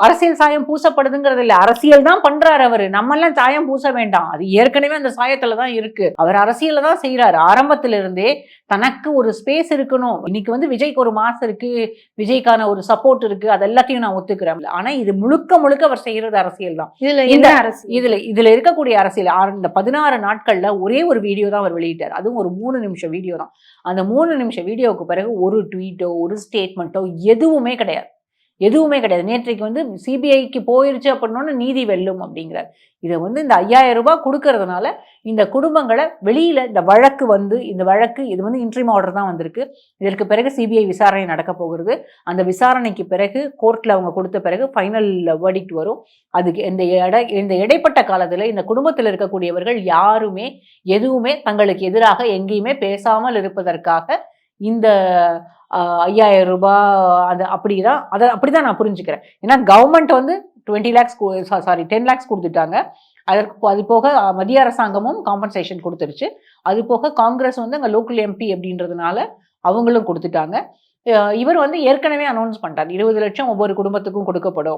அரசியல் சாயம் பூசப்படுதுங்கிறது இல்ல, அரசியல் தான் பண்றாரு அவரு. நம்ம எல்லாம் சாயம் பூச வேண்டாம், அது ஏற்கனவே அந்த சாயத்துலதான் இருக்கு. அவர் அரசியல தான் செய்யறாரு. ஆரம்பத்தில இருந்தே தனக்கு ஒரு ஸ்பேஸ் இருக்கணும். இன்னைக்கு வந்து விஜய்க்கு ஒரு மாஸ் இருக்கு, விஜய்க்கான ஒரு சப்போர்ட் இருக்கு, அது எல்லாத்தையும் நான் ஒத்துக்கிறேன். ஆனா இது முழுக்க முழுக்க அவர் செய்யறது அரசியல் தான். இதுல இருக்கக்கூடிய அரசியல் இந்த 16 நாட்கள்ல ஒரே ஒரு வீடியோ தான் அவர் வெளியிட்டார். அதுவும் ஒரு 3 நிமிஷம் வீடியோ தான். அந்த 3 நிமிஷம் வீடியோவுக்கு பிறகு ஒரு ட்வீட்டோ ஒரு ஸ்டேட்மெண்ட்டோ எதுவுமே கிடையாது. நேற்றைக்கு வந்து சிபிஐக்கு போயிருச்சு அப்படின்னோன்னு நீதி வெல்லும் அப்படிங்கிறார். இதை வந்து இந்த 5000 ரூபாய் கொடுக்கறதுனால இந்த குடும்பங்களை வெளியில இந்த வழக்கு வந்து இது வந்து இன்ட்ரீம் ஆர்டர் தான் வந்திருக்கு. இதற்கு பிறகு சிபிஐ விசாரணை நடக்க போகிறது. அந்த விசாரணைக்கு பிறகு கோர்ட்ல அவங்க கொடுத்த பிறகு ஃபைனல் வெர்டிக்ட் வரும். அதுக்கு இந்த இடைப்பட்ட காலத்துல இந்த குடும்பத்தில் இருக்கக்கூடியவர்கள் யாருமே எதுவுமே தங்களுக்கு எதிராக எங்கேயுமே பேசாமல் இருப்பதற்காக இந்த 5000 ரூபாய் அது அப்படிதான் நான் புரிஞ்சுக்கிறேன். ஏன்னா கவர்மெண்ட் வந்து 10 lakhs கொடுத்துட்டாங்க. அது போக மத்திய அரசாங்கமும் காம்பன்சேஷன் கொடுத்துருச்சு. அது போக காங்கிரஸ் வந்து அங்கே லோக்கல் எம்பி அப்படின்றதுனால அவங்களும் கொடுத்துட்டாங்க. இவர் வந்து ஏற்கனவே அனௌன்ஸ் பண்ணிட்டார் 20 லட்சம் ஒவ்வொரு குடும்பத்துக்கும் கொடுக்கப்படும்.